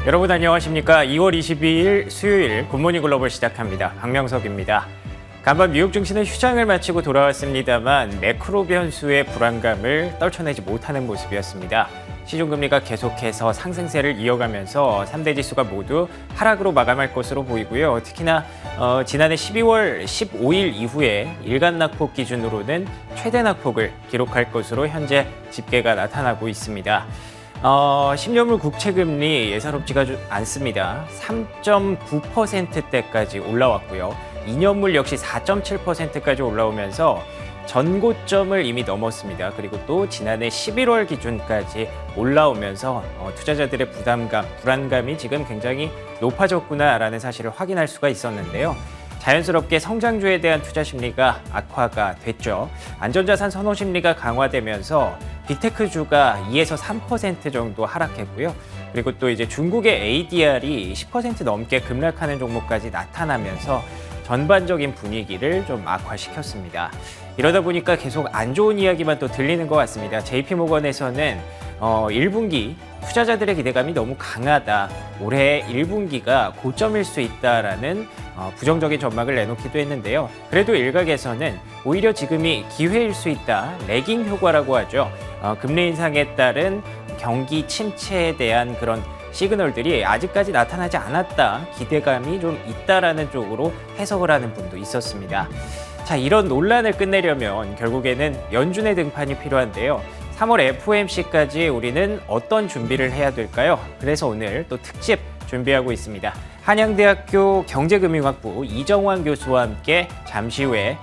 여러분 안녕하십니까? 2월 22일 수요일 굿모닝 글로벌 시작합니다. 박명석입니다. 간밤 뉴욕 증시는 휴장을 마치고 돌아왔습니다만 매크로 변수의 불안감을 떨쳐내지 못하는 모습이었습니다. 시중금리가 계속해서 상승세를 이어가면서 3대 지수가 모두 하락으로 마감할 것으로 보이고요. 특히나 지난해 12월 15일 이후에 일간 낙폭 기준으로는 최대 낙폭을 기록할 것으로 현재 집계가 나타나고 있습니다. 10년물 국채금리 예사롭지가 않습니다. 3.9%대까지 올라왔고요. 2년물 역시 4.7%까지 올라오면서 전고점을 이미 넘었습니다. 그리고 또 지난해 11월 기준까지 올라오면서 투자자들의 부담감, 불안감이 지금 굉장히 높아졌구나라는 사실을 확인할 수가 있었는데요. 자연스럽게 성장주에 대한 투자 심리가 악화가 됐죠. 안전자산 선호 심리가 강화되면서 빅테크주가 2에서 3% 정도 하락했고요. 그리고 또 이제 중국의 ADR이 10% 넘게 급락하는 종목까지 나타나면서 전반적인 분위기를 좀 악화시켰습니다. 이러다 보니까 계속 안 좋은 이야기만 또 들리는 것 같습니다. JP모건에서는 1분기 투자자들의 기대감이 너무 강하다. 올해 1분기가 고점일 수 있다라는 부정적인 전망을 내놓기도 했는데요. 그래도 일각에서는 오히려 지금이 기회일 수 있다. 레깅 효과라고 하죠. 금리 인상에 따른 경기 침체에 대한 그런 시그널들이 아직까지 나타나지 않았다. 기대감이 좀 있다라는 쪽으로 해석을 하는 분도 있었습니다. 자, 이런 논란을 끝내려면 결국에는 연준의 등판이 필요한데요. 3월 FOMC까지 우리는 어떤 준비를 해야 될까요? 그래서 오늘 또 특집 준비하고 있습니다. 한양대학교 경제금융학부 이정환 교수와 함께 잠시 후에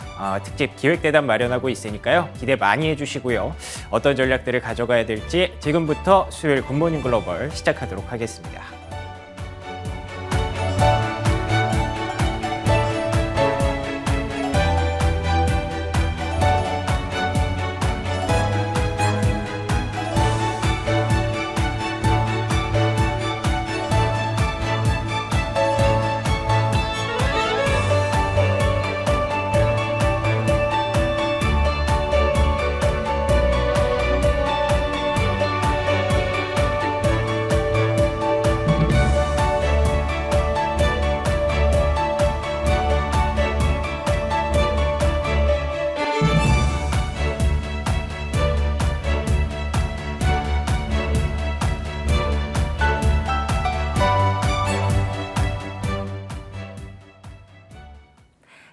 특집 기획대담 마련하고 있으니까요. 기대 많이 해주시고요. 어떤 전략들을 가져가야 될지 지금부터 수요일 굿모닝 글로벌 시작하도록 하겠습니다.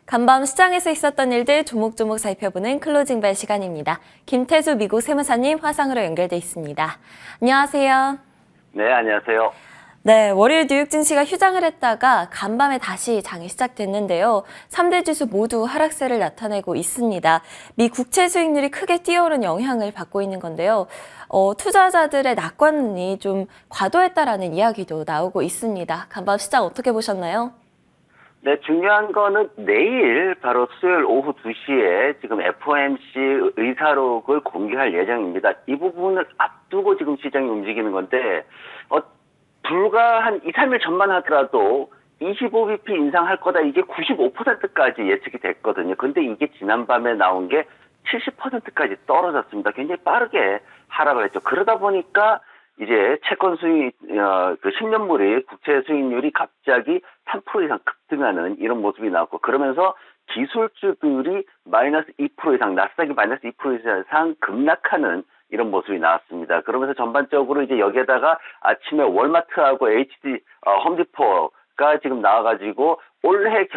간밤 시장에서 있었던 일들 조목조목 살펴보는 클로징벨 시간입니다. 김태수 미국 세무사님 화상으로 연결돼 있습니다. 안녕하세요. 네, 안녕하세요. 네, 월요일 뉴욕 증시가 휴장을 했다가 간밤에 다시 장이 시작됐는데요. 3대 지수 모두 하락세를 나타내고 있습니다. 미 국채 수익률이 크게 뛰어오른 영향을 받고 있는 건데요. 투자자들의 낙관이 좀 과도했다라는 이야기도 나오고 있습니다. 간밤 시장 어떻게 보셨나요? 네, 중요한 거는 내일 바로 수요일 오후 2시에 지금 FOMC 의사록을 공개할 예정입니다. 이 부분을 앞두고 지금 시장이 움직이는 건데, 불과 한 2, 3일 전만 하더라도 25bp 인상할 거다, 이게 95%까지 예측이 됐거든요. 근데 이게 지난밤에 나온 게 70%까지 떨어졌습니다. 굉장히 빠르게 하락을 했죠. 그러다 보니까 이제 채권 수익, 그 10년물이 국채 수익률이 갑자기 3% 이상 급등하는 이런 모습이 나왔고, 그러면서 기술주들이 마이너스 2% 이상, 나스닥이 마이너스 2% 이상 급락하는 이런 모습이 나왔습니다. 그러면서 전반적으로 이제 여기에다가 아침에 월마트하고 홈디포가 지금 나와가지고 올해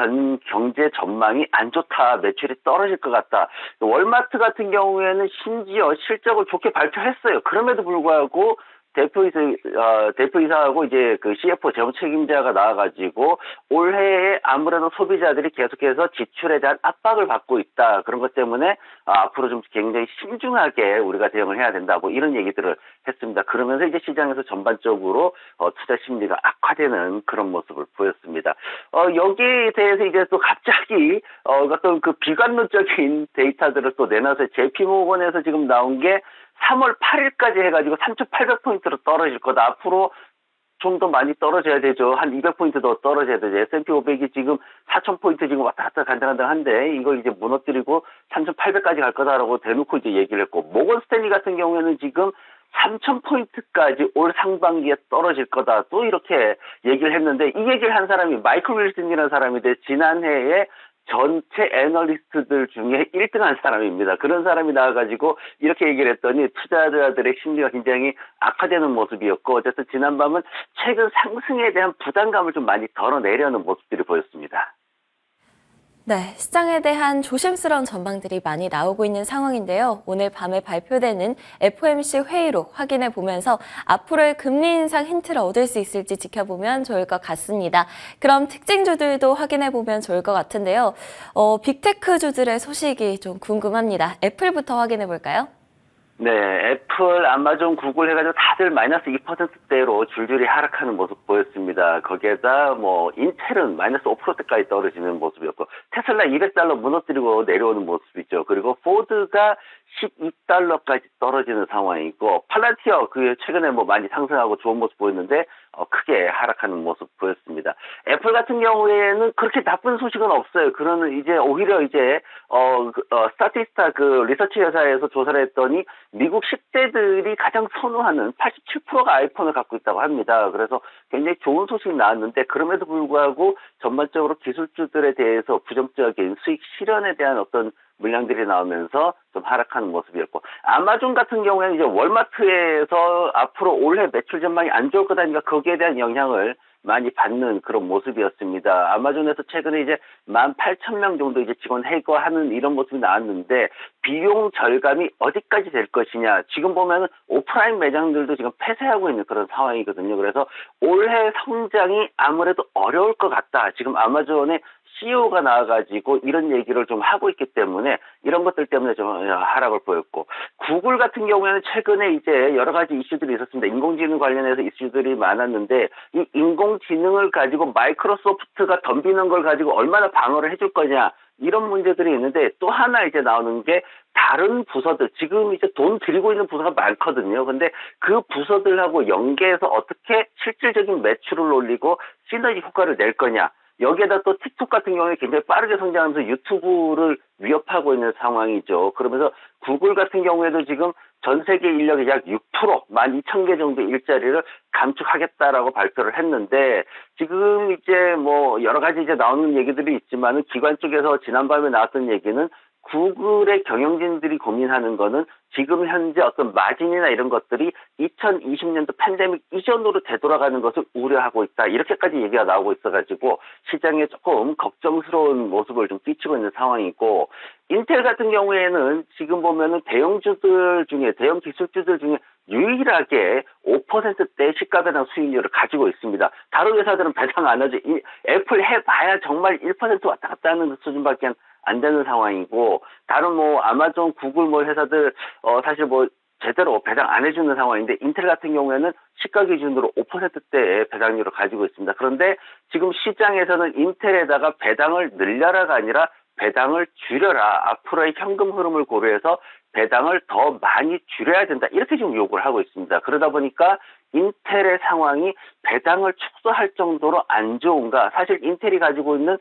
경제 전망이 안 좋다, 매출이 떨어질 것 같다. 월마트 같은 경우에는 심지어 실적을 좋게 발표했어요. 그럼에도 불구하고 대표이사하고 이제 그 CFO 재무 책임자가 나와가지고 올해에 아무래도 소비자들이 계속해서 지출에 대한 압박을 받고 있다. 그런 것 때문에 앞으로 좀 굉장히 신중하게 우리가 대응을 해야 된다고 이런 얘기들을 했습니다. 그러면서 이제 시장에서 전반적으로 투자 심리가 악화되는 그런 모습을 보였습니다. 여기에 대해서 이제 또 갑자기 어떤 그 비관론적인 데이터들을 또 내놔서 JP모건에서 지금 나온 게 3월 8일까지 해가지고 3,800포인트로 떨어질 거다. 앞으로 좀 더 많이 떨어져야 되죠. 한 200포인트 더 떨어져야 되죠. S&P 500이 지금 4,000포인트 지금 왔다 갔다 간당간당한데 이걸 이제 무너뜨리고 3,800까지 갈 거다라고 대놓고 이제 얘기를 했고, 모건 스탠리 같은 경우에는 지금 3,000포인트까지 올 상반기에 떨어질 거다. 또 이렇게 얘기를 했는데 이 얘기를 한 사람이 마이클 윌슨이라는 사람인데 지난해에 전체 애널리스트들 중에 1등한 사람입니다. 그런 사람이 나와가지고 이렇게 얘기를 했더니 투자자들의 심리가 굉장히 악화되는 모습이었고 어쨌든 지난밤은 최근 상승에 대한 부담감을 좀 많이 덜어내려는 모습들이 보였습니다. 네, 시장에 대한 조심스러운 전망들이 많이 나오고 있는 상황인데요. 오늘 밤에 발표되는 FOMC 회의로 확인해 보면서 앞으로의 금리 인상 힌트를 얻을 수 있을지 지켜보면 좋을 것 같습니다. 그럼 특징주들도 확인해 보면 좋을 것 같은데요. 빅테크주들의 소식이 좀 궁금합니다. 애플부터 확인해 볼까요? 네, 애플, 아마존, 구글 해가지고 다들 마이너스 2%대로 줄줄이 하락하는 모습 보였습니다. 거기에다 인텔은 마이너스 5%대까지 떨어지는 모습이었고, 테슬라 $200 무너뜨리고 내려오는 모습이죠. 그리고 포드가 $12까지 떨어지는 상황이고, 팔란티어 최근에 많이 상승하고 좋은 모습 보였는데, 크게 하락하는 모습 보였습니다. 애플 같은 경우에는 그렇게 나쁜 소식은 없어요. 그러는 이제 오히려 스타티스타 리서치 회사에서 조사를 했더니 미국 10대들이 가장 선호하는 87%가 아이폰을 갖고 있다고 합니다. 그래서 굉장히 좋은 소식이 나왔는데 그럼에도 불구하고 전반적으로 기술주들에 대해서 부정적인 수익 실현에 대한 어떤 물량들이 나오면서 좀 하락하는 모습이었고 아마존 같은 경우에는 이제 월마트에서 앞으로 올해 매출 전망이 안 좋을 거다니까 거기에 대한 영향을 많이 받는 그런 모습이었습니다. 아마존에서 최근에 이제 18,000명 정도 이제 직원 해고하는 이런 모습이 나왔는데 비용 절감이 어디까지 될 것이냐. 지금 보면은 오프라인 매장들도 지금 폐쇄하고 있는 그런 상황이거든요. 그래서 올해 성장이 아무래도 어려울 것 같다. 지금 아마존의 CEO가 나와가지고 이런 얘기를 좀 하고 있기 때문에 이런 것들 때문에 좀 하락을 보였고 구글 같은 경우에는 최근에 이제 여러 가지 이슈들이 있었습니다. 인공지능 관련해서 이슈들이 많았는데 이 인공지능을 가지고 마이크로소프트가 덤비는 걸 가지고 얼마나 방어를 해줄 거냐 이런 문제들이 있는데 또 하나 이제 나오는 게 다른 부서들 지금 이제 돈 들이고 있는 부서가 많거든요. 근데 그 부서들하고 연계해서 어떻게 실질적인 매출을 올리고 시너지 효과를 낼 거냐. 여기에다 또 틱톡 같은 경우에 굉장히 빠르게 성장하면서 유튜브를 위협하고 있는 상황이죠. 그러면서 구글 같은 경우에도 지금 전 세계 인력의 약 6%, 12,000개 정도 일자리를 감축하겠다라고 발표를 했는데 지금 이제 여러 가지 이제 나오는 얘기들이 있지만은 기관 쪽에서 지난밤에 나왔던 얘기는 구글의 경영진들이 고민하는 거는 지금 현재 어떤 마진이나 이런 것들이 2020년도 팬데믹 이전으로 되돌아가는 것을 우려하고 있다. 이렇게까지 얘기가 나오고 있어가지고 시장에 조금 걱정스러운 모습을 좀 끼치고 있는 상황이고 인텔 같은 경우에는 지금 보면은 대형주들 중에 대형 기술주들 중에 유일하게 5%대 시가 배당 수익률을 가지고 있습니다. 다른 회사들은 배당 안 하죠. 애플 해봐야 정말 1% 왔다 갔다 하는 수준밖에 안 되는 상황이고 다른 아마존, 구글 회사들 사실 제대로 배당 안 해주는 상황인데 인텔 같은 경우에는 시가 기준으로 5%대의 배당률을 가지고 있습니다. 그런데 지금 시장에서는 인텔에다가 배당을 늘려라가 아니라 배당을 줄여라. 앞으로의 현금 흐름을 고려해서 배당을 더 많이 줄여야 된다. 이렇게 지금 요구를 하고 있습니다. 그러다 보니까 인텔의 상황이 배당을 축소할 정도로 안 좋은가? 사실 인텔이 가지고 있는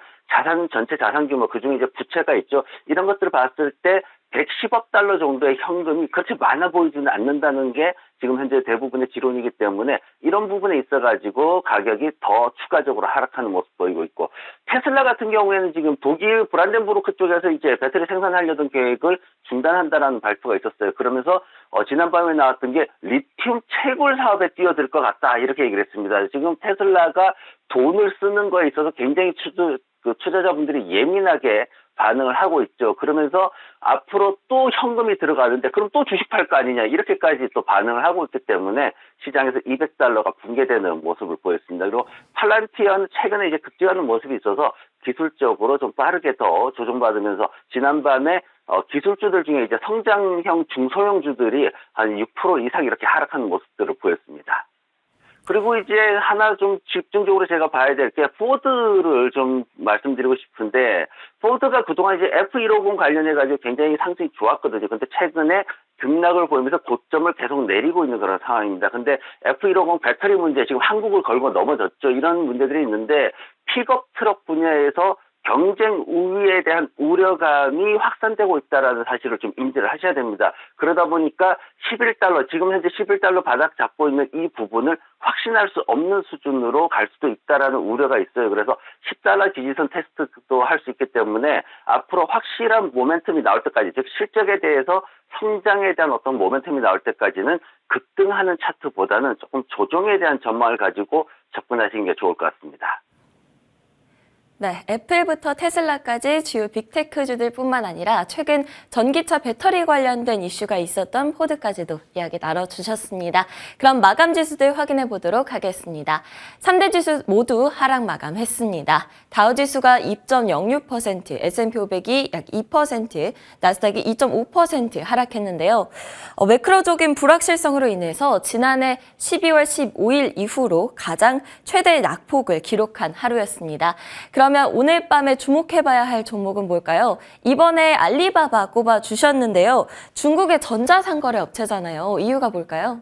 전체 자산 규모, 그중에 이제 부채가 있죠. 이런 것들을 봤을 때 110억 달러 정도의 현금이 그렇게 많아 보이지는 않는다는 게 지금 현재 대부분의 지론이기 때문에 이런 부분에 있어가지고 가격이 더 추가적으로 하락하는 모습 보이고 있고 테슬라 같은 경우에는 지금 독일 브란덴부르크 쪽에서 이제 배터리 생산하려던 계획을 중단한다라는 발표가 있었어요. 그러면서 지난밤에 나왔던 게 리튬 채굴 사업에 뛰어들 것 같다 이렇게 얘기를 했습니다. 지금 테슬라가 돈을 쓰는 거에 있어서 굉장히 투자자분들이 예민하게 반응을 하고 있죠. 그러면서 앞으로 또 현금이 들어가는데 그럼 또 주식 팔 거 아니냐 이렇게까지 또 반응을 하고 있기 때문에 시장에서 $200가 붕괴되는 모습을 보였습니다. 그리고 팔란티어는 최근에 이제 급등하는 모습이 있어서 기술적으로 좀 빠르게 더 조정받으면서 지난밤에 기술주들 중에 이제 성장형 중소형주들이 한 6% 이상 이렇게 하락하는 모습들을 보였습니다. 그리고 이제 하나 좀 집중적으로 제가 봐야 될 게 포드를 좀 말씀드리고 싶은데 포드가 그동안 이제 F150 관련해가지고 굉장히 상승이 좋았거든요. 근데 최근에 등락을 보이면서 고점을 계속 내리고 있는 그런 상황입니다. 근데 F150 배터리 문제 지금 한국을 걸고 넘어졌죠. 이런 문제들이 있는데 픽업 트럭 분야에서 경쟁 우위에 대한 우려감이 확산되고 있다는 사실을 좀 인지를 하셔야 됩니다. 그러다 보니까 11달러, 지금 현재 11달러 바닥 잡고 있는 이 부분을 확신할 수 없는 수준으로 갈 수도 있다라는 우려가 있어요. 그래서 10달러 지지선 테스트도 할 수 있기 때문에 앞으로 확실한 모멘텀이 나올 때까지, 즉 실적에 대해서 성장에 대한 어떤 모멘텀이 나올 때까지는 급등하는 차트보다는 조금 조정에 대한 전망을 가지고 접근하시는 게 좋을 것 같습니다. 네, 애플부터 테슬라까지 주요 빅테크주들 뿐만 아니라 최근 전기차 배터리 관련된 이슈가 있었던 포드까지도 이야기 나눠주셨습니다. 그럼 마감 지수들 확인해 보도록 하겠습니다. 3대 지수 모두 하락 마감했습니다. 다우 지수가 2.06%, S&P 500이 약 2%, 나스닥이 2.5% 하락했는데요. 매크로적인 불확실성으로 인해서 지난해 12월 15일 이후로 가장 최대 낙폭을 기록한 하루였습니다. 그러면 오늘 밤에 주목해봐야 할 종목은 뭘까요? 이번에 알리바바 꼽아주셨는데요. 중국의 전자상거래 업체잖아요. 이유가 뭘까요?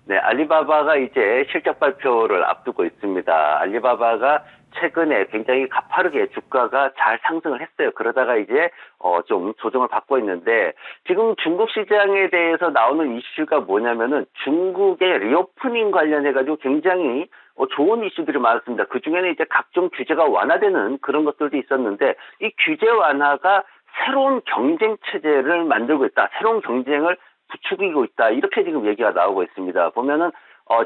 네, 알리바바가 이제 실적 발표를 앞두고 있습니다. 알리바바가 최근에 굉장히 가파르게 주가가 잘 상승을 했어요. 그러다가 이제 좀 조정을 받고 있는데, 지금 중국 시장에 대해서 나오는 이슈가 뭐냐면은 중국의 리오프닝 관련해가지고 굉장히 좋은 이슈들이 많았습니다. 그 중에는 이제 각종 규제가 완화되는 그런 것들도 있었는데, 이 규제 완화가 새로운 경쟁 체제를 만들고 있다, 새로운 경쟁을 부추기고 있다, 이렇게 지금 얘기가 나오고 있습니다. 보면은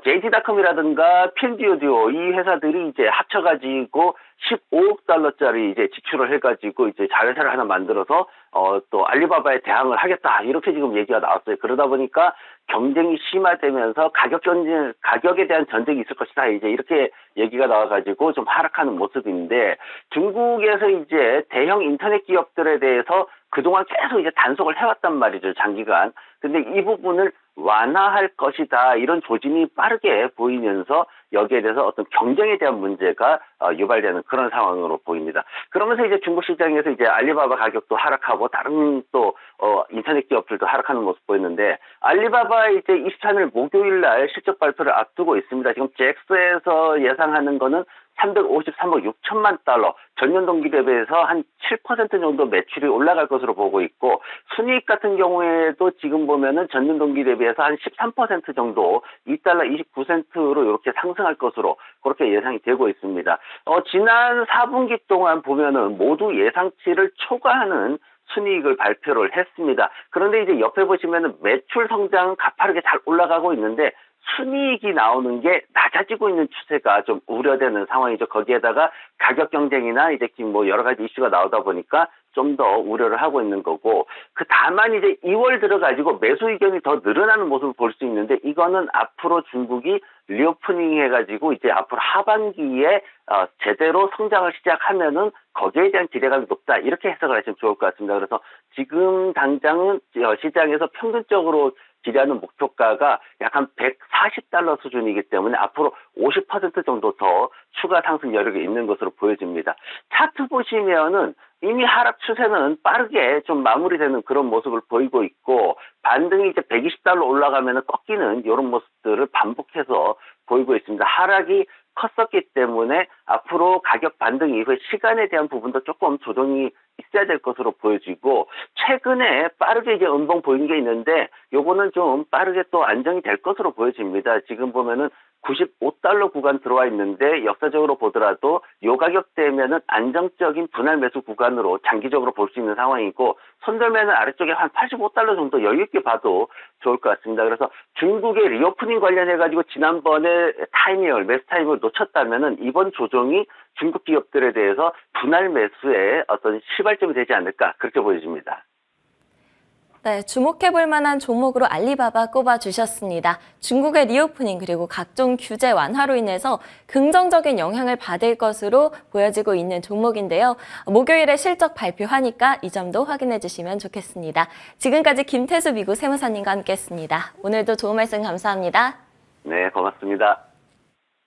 JD.com이라든가 핀듀오디오, 이 회사들이 이제 합쳐가지고 15억 달러짜리 이제 지출을 해가지고 이제 자회사를 하나 만들어서 또 알리바바에 대항을 하겠다, 이렇게 지금 얘기가 나왔어요. 그러다 보니까 경쟁이 심화되면서 가격에 대한 전쟁이 있을 것이다, 이제 이렇게 얘기가 나와가지고 좀 하락하는 모습인데, 중국에서 이제 대형 인터넷 기업들에 대해서 그동안 계속 이제 단속을 해왔단 말이죠, 장기간. 근데 이 부분을 완화할 것이다, 이런 조짐이 빠르게 보이면서 여기에 대해서 어떤 경쟁에 대한 문제가 유발되는 그런 상황으로 보입니다. 그러면서 이제 중국 시장에서 이제 알리바바 가격도 하락하고 다른 또 인터넷 기업들도 하락하는 모습 보였는데, 알리바바 이제 23일 목요일 날 실적 발표를 앞두고 있습니다. 지금 잭스에서 예상하는 거는 353억 6천만 달러, 전년 동기 대비해서 한 7% 정도 매출이 올라갈 것으로 보고 있고, 순이익 같은 경우에도 지금 보면은 전년 동기 대비해서 한 13% 정도, 2달러 29센트로 이렇게 상승할 것으로 그렇게 예상이 되고 있습니다. 지난 4분기 동안 보면은 모두 예상치를 초과하는 순이익을 발표를 했습니다. 그런데 이제 옆에 보시면은 매출 성장은 가파르게 잘 올라가고 있는데, 순이익이 나오는 게 낮아지고 있는 추세가 좀 우려되는 상황이죠. 거기에다가 가격 경쟁이나 이제 뭐 여러 가지 이슈가 나오다 보니까 좀 더 우려를 하고 있는 거고, 다만 이제 2월 들어가지고 매수 의견이 더 늘어나는 모습을 볼 수 있는데, 이거는 앞으로 중국이 리오프닝 해가지고 이제 앞으로 하반기에 제대로 성장을 시작하면은 거기에 대한 기대감이 높다, 이렇게 해석을 하시면 좋을 것 같습니다. 그래서 지금 당장은 시장에서 평균적으로 기대하는 목표가가 약 한 140달러 수준이기 때문에 앞으로 50% 정도 더 추가 상승 여력이 있는 것으로 보여집니다. 차트 보시면은 이미 하락 추세는 빠르게 좀 마무리되는 그런 모습을 보이고 있고, 반등이 이제 120달러 올라가면은 꺾이는 이런 모습들을 반복해서 보이고 있습니다. 하락이 컸었기 때문에 앞으로 가격 반등 이후에 시간에 대한 부분도 조금 조정이 있어야 될 것으로 보여지고, 최근에 빠르게 이제 음봉 보인 게 있는데 요거는 좀 빠르게 또 안정이 될 것으로 보여집니다. 지금 보면은 95달러 구간 들어와 있는데, 역사적으로 보더라도 요 가격대면은 안정적인 분할 매수 구간으로 장기적으로 볼 수 있는 상황이고, 손절매는 아래쪽에 한 85달러 정도 여유 있게 봐도 좋을 것 같습니다. 그래서 중국의 리오프닝 관련해가지고 지난번에 매수 타이밍을 놓쳤다면은 이번 조정이 중국 기업들에 대해서 분할 매수의 어떤 시발점이 되지 않을까, 그렇게 보여집니다. 네, 주목해볼 만한 종목으로 알리바바 꼽아주셨습니다. 중국의 리오프닝 그리고 각종 규제 완화로 인해서 긍정적인 영향을 받을 것으로 보여지고 있는 종목인데요. 목요일에 실적 발표하니까 이 점도 확인해 주시면 좋겠습니다. 지금까지 김태수 미국 세무사님과 함께했습니다. 오늘도 좋은 말씀 감사합니다. 네, 고맙습니다.